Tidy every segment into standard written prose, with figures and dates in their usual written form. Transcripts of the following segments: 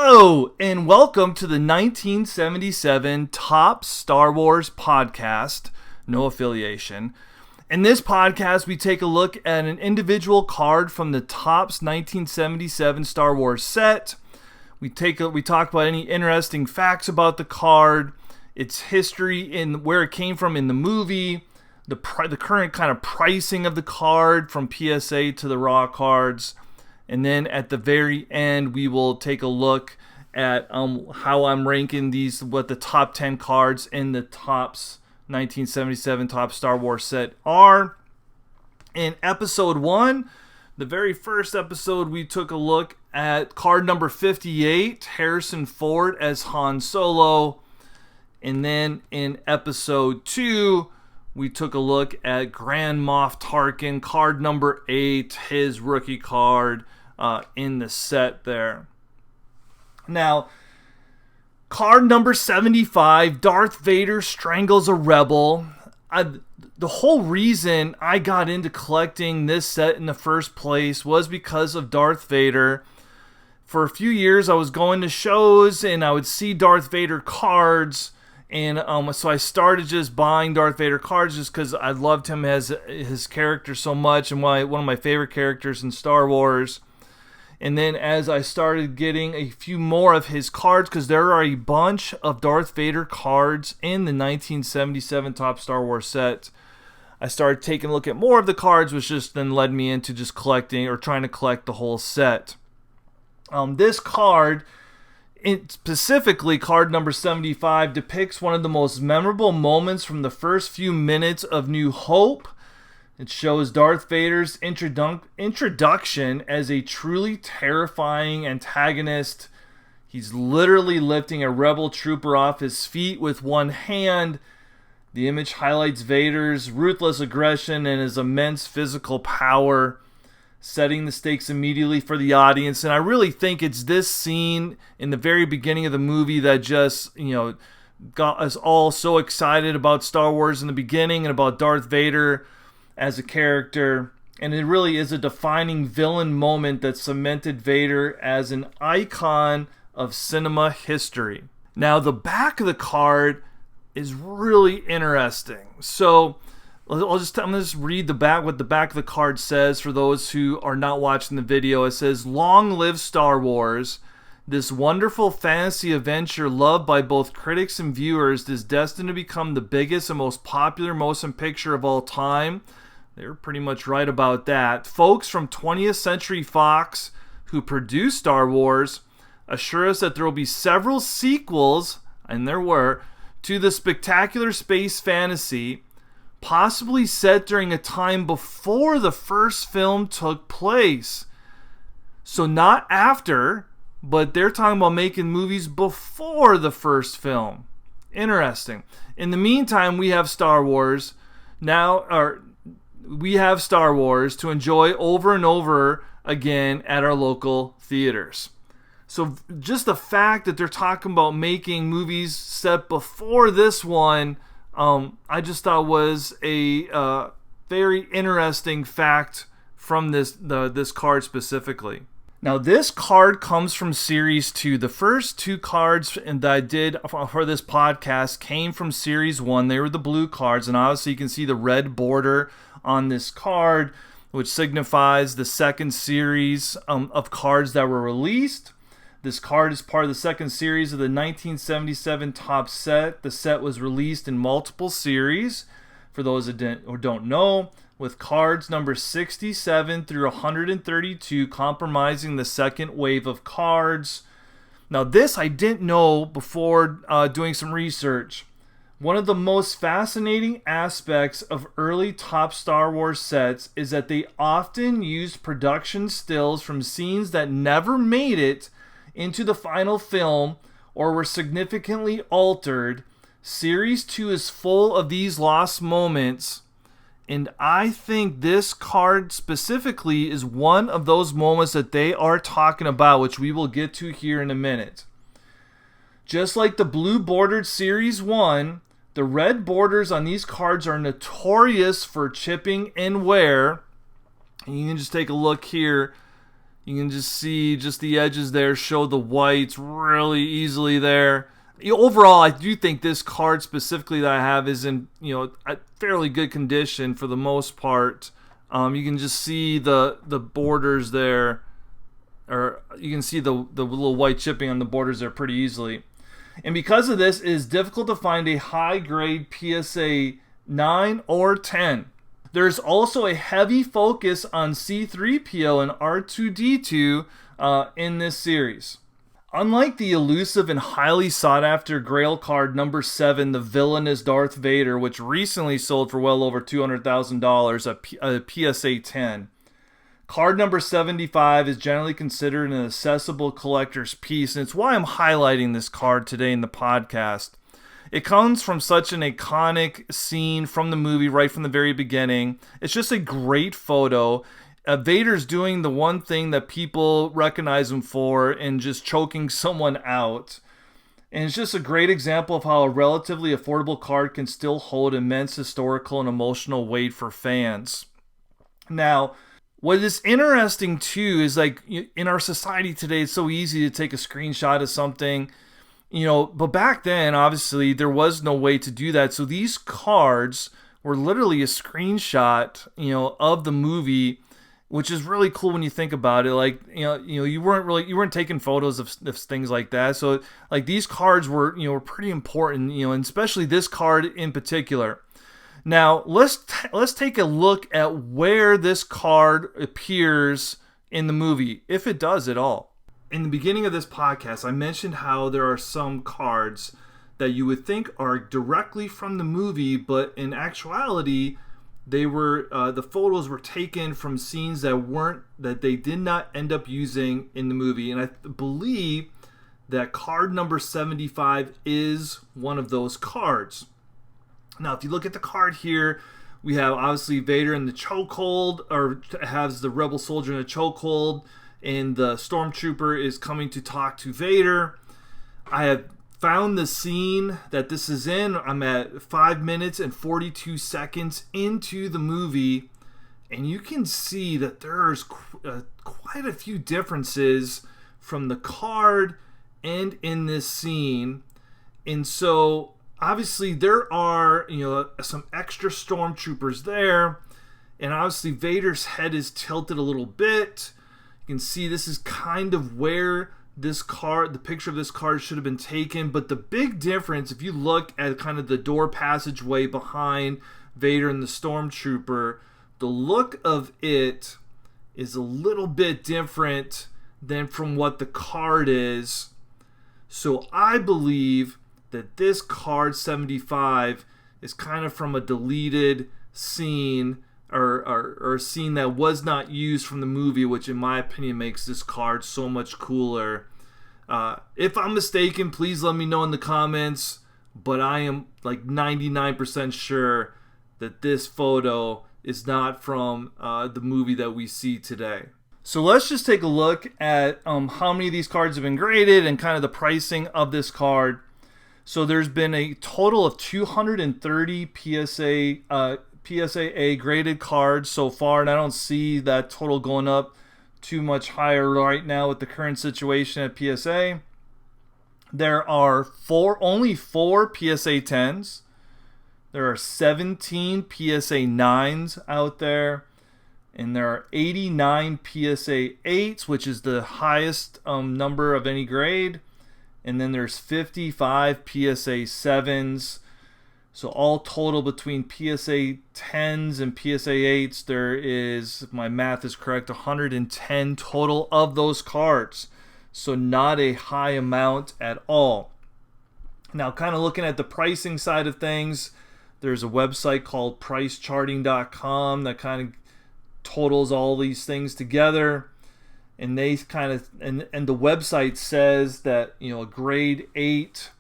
Hello, and welcome to the 1977 Top Star Wars podcast, no affiliation. In this podcast, we take a look at an individual card from the Topps 1977 Star Wars set. We talk about any interesting facts about the card, its history, and where it came from in the movie, the current kind of pricing of the card from PSA to the raw cards. And then at the very end, we will take a look at how I'm ranking what the top 10 cards in the Topps 1977 Top Star Wars set are. In episode 1, the very first episode, we took a look at card number 58, Harrison Ford as Han Solo. And then in episode 2, we took a look at Grand Moff Tarkin, card number 8, his rookie card in the set there. Now, card number 75, Darth Vader strangles a rebel. The whole reason I got into collecting this set in the first place was because of Darth Vader. For a few years, I was going to shows and I would see Darth Vader cards. And so I started just buying Darth Vader cards just because I loved him as his character so much and one of my favorite characters in Star Wars. And then as I started getting a few more of his cards, because there are a bunch of Darth Vader cards in the 1977 Top Star Wars set, I started taking a look at more of the cards, which just then led me into just collecting or trying to collect the whole set. This card, specifically card number 75, depicts one of the most memorable moments from the first few minutes of New Hope. It shows Darth Vader's introduction as a truly terrifying antagonist. He's literally lifting a rebel trooper off his feet with one hand. The image highlights Vader's ruthless aggression and his immense physical power, setting the stakes immediately for the audience. And I really think it's this scene in the very beginning of the movie that just, got us all so excited about Star Wars in the beginning and about Darth Vader as a character. And it really is a defining villain moment that cemented Vader as an icon of cinema history. Now, the back of the card is really interesting. So I'm going to just read what the back of the card says for those who are not watching the video. It says, "Long live Star Wars. This wonderful fantasy adventure loved by both critics and viewers is destined to become the biggest and most popular motion picture of all time." They're pretty much right about that. "Folks from 20th Century Fox, who produced Star Wars, assure us that there will be several sequels," and there were, "to the spectacular space fantasy, possibly set during a time before the first film took place." So not after, but they're talking about making movies before the first film. Interesting. In the meantime, we have Star Wars to enjoy over and over again at our local theaters. So just the fact that they're talking about making movies set before this one, I just thought was a very interesting fact from this card specifically. Now, this card comes from Series 2. The first two cards that I did for this podcast came from Series 1. They were the blue cards, and obviously you can see the red border on this card, which signifies the second series of cards that were released. This card is part of the second series of the 1977 Top set. The set was released in multiple series, for those that don't know, with cards number 67 through 132 comprising the second wave of cards. Now, this I didn't know before doing some research. One of the most fascinating aspects of early Top Star Wars sets is that they often used production stills from scenes that never made it into the final film or were significantly altered. Series 2 is full of these lost moments, and I think this card specifically is one of those moments that they are talking about, which we will get to here in a minute. Just like the blue bordered Series 1, the red borders on these cards are notorious for chipping and wear. And you can just take a look here. You can just see just the edges there show the whites really easily there. Overall, I do think this card specifically that I have is in a fairly good condition for the most part. You can just see the borders there, or you can see the little white chipping on the borders there pretty easily. And because of this, it is difficult to find a high grade PSA 9 or 10. There's also a heavy focus on C-3PO and R2-D2 in this series. Unlike the elusive and highly sought after Grail card number 7, the villainous Darth Vader, which recently sold for well over $200,000, a PSA 10, card number 75 is generally considered an accessible collector's piece, and it's why I'm highlighting this card today in the podcast. It comes from such an iconic scene from the movie right from the very beginning. It's just a great photo. Vader's doing the one thing that people recognize him for and just choking someone out. And it's just a great example of how a relatively affordable card can still hold immense historical and emotional weight for fans. Now, what is interesting too is like in our society today, it's so easy to take a screenshot of something. But back then, obviously, there was no way to do that. So these cards were literally a screenshot, of the movie, which is really cool when you think about it. Like, you weren't taking photos of things like that. So like these cards were, were pretty important, and especially this card in particular. Now let's take a look at where this card appears in the movie, if it does at all. In the beginning of this podcast, I mentioned how there are some cards that you would think are directly from the movie, but in actuality, they were the photos were taken from scenes that they did not end up using in the movie. And I believe that card number 75 is one of those cards. Now, if you look at the card here, we have obviously Vader in the chokehold, or has the rebel soldier in the chokehold, and the stormtrooper is coming to talk to Vader. I have found the scene that this is in. I'm at 5 minutes and 42 seconds into the movie, and you can see that there's quite a few differences from the card and in this scene. And so obviously there are some extra stormtroopers there, and obviously Vader's head is tilted a little bit. You can see this is kind of where the picture of this card should have been taken. But the big difference, if you look at kind of the door passageway behind Vader and the stormtrooper, the look of it is a little bit different than from what the card is. So I believe that this card 75 is kind of from a deleted scene, or a scene that was not used from the movie, which in my opinion makes this card so much cooler. If I'm mistaken, please let me know in the comments, but I am like 99% sure that this photo is not from the movie that we see today. So let's just take a look at how many of these cards have been graded and kind of the pricing of this card. So there's been a total of 230 PSAA graded cards so far, and I don't see that total going up too much higher right now with the current situation at PSA. There are only 4 PSA 10s. There are 17 PSA 9s out there, and there are 89 PSA 8s, which is the highest number of any grade. And then there's 55 PSA 7s. So all total between PSA 10s and PSA 8s, there is, if my math is correct, 110 total of those cards. So not a high amount at all. Now, kind of looking at the pricing side of things, there's a website called pricecharting.com that kind of totals all these things together. And they kind of, and the website says that, a grade 8,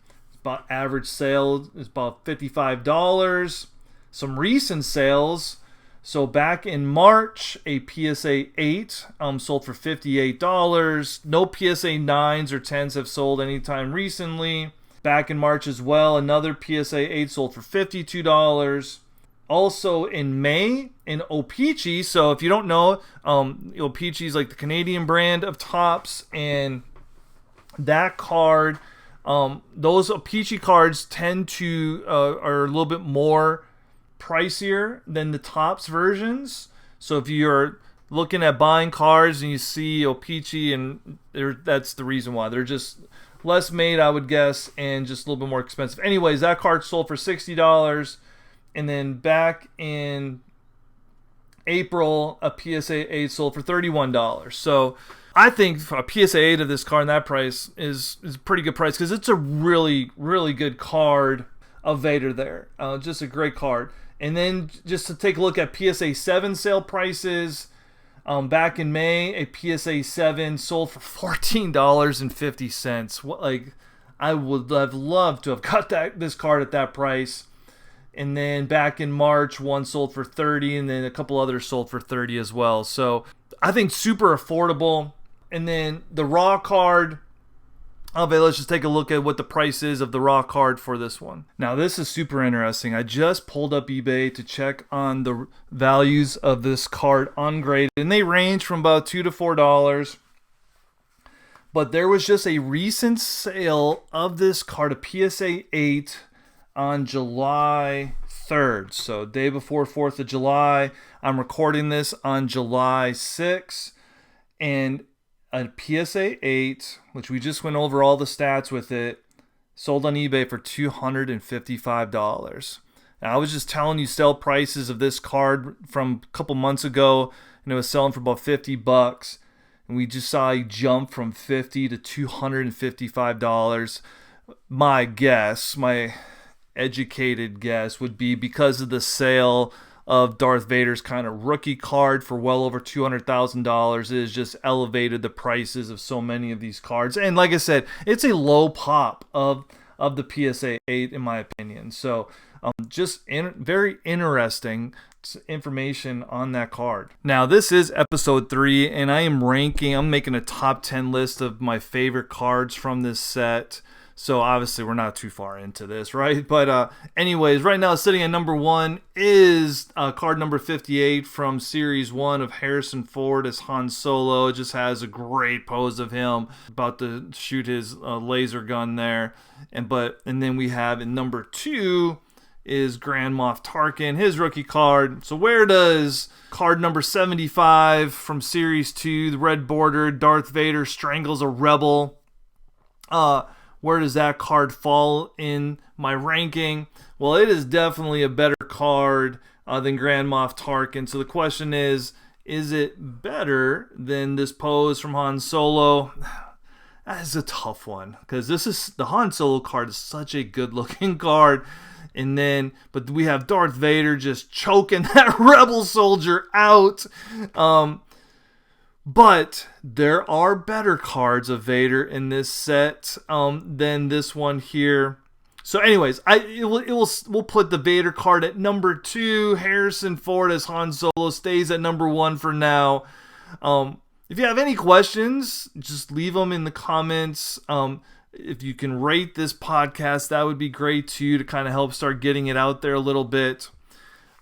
about average sale is about $55. Some recent sales, so back in March, a PSA 8 sold for $58. No PSA 9s or 10s have sold anytime recently. Back in March as well, another PSA 8 sold for $52. Also in May in O-Pee-Chee. So if you don't know, O-Pee-Chee is like the Canadian brand of Topps, and that card, those O-Pee-Chee cards tend to are a little bit more pricier than the Topps versions. So if you're looking at buying cards and you see O-Pee-Chee, and that's the reason why. They're just less made, I would guess, and just a little bit more expensive. Anyways, that card sold for $60. And then back in April, a PSA 8 sold for $31. So I think a PSA 8 of this card and that price is a pretty good price, because it's a really, really good card of Vader there. Just a great card. And then just to take a look at PSA 7 sale prices, back in May, a PSA 7 sold for $14.50. Like, I would have loved to have got this card at that price. And then back in March, one sold for $30, and then a couple others sold for $30 as well. So I think super affordable. And then the raw card, okay, let's just take a look at what the price is of the raw card for this one. Now, this is super interesting. I just pulled up eBay to check on the values of this card ungraded, and they range from about $2 to $4. But there was just a recent sale of this card, a PSA 8, on July 3rd. So day before 4th of July. I'm recording this on July 6th. And a PSA 8, which we just went over all the stats with it, sold on eBay for $255. Now, I was just telling you sale prices of this card from a couple months ago, and it was selling for about $50. And we just saw a jump from $50 to $255. My guess, my educated guess, would be because of the sale of Darth Vader's kind of rookie card for well over $200,000. It has just elevated the prices of so many of these cards. And like I said, it's a low pop of the PSA 8 in my opinion. So very interesting information on that card. Now, this is episode 3, and I'm making a top 10 list of my favorite cards from this set. So obviously we're not too far into this, right? But anyways, right now sitting at number 1 is card number 58 from Series 1 of Harrison Ford as Han Solo. It just has a great pose of him about to shoot his laser gun there. And then we have in number 2 is Grand Moff Tarkin, his rookie card. So where does card number 75 from Series 2, the red border, Darth Vader strangles a rebel, where does that card fall in my ranking? Well, it is definitely a better card than Grand Moff Tarkin. So the question is it better than this pose from Han Solo? That is a tough one, because the Han Solo card is such a good looking card. But we have Darth Vader just choking that rebel soldier out. But there are better cards of Vader in this set than this one here. So anyways, we'll put the Vader card at number 2. Harrison Ford as Han Solo stays at number 1 for now. If you have any questions, just leave them in the comments. If you can rate this podcast, that would be great too, to kind of help start getting it out there a little bit.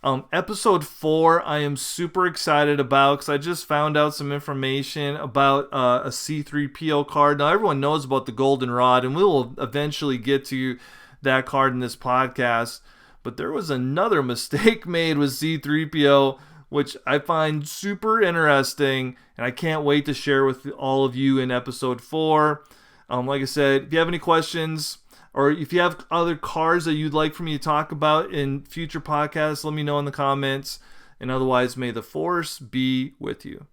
Episode 4, I am super excited about, because I just found out some information about a C-3PO card. Now, everyone knows about the Goldenrod, and we will eventually get to that card in this podcast. But there was another mistake made with C-3PO, which I find super interesting, and I can't wait to share with all of you in episode 4. Like I said, if you have any questions, or if you have other cards that you'd like for me to talk about in future podcasts, let me know in the comments. And otherwise, may the Force be with you.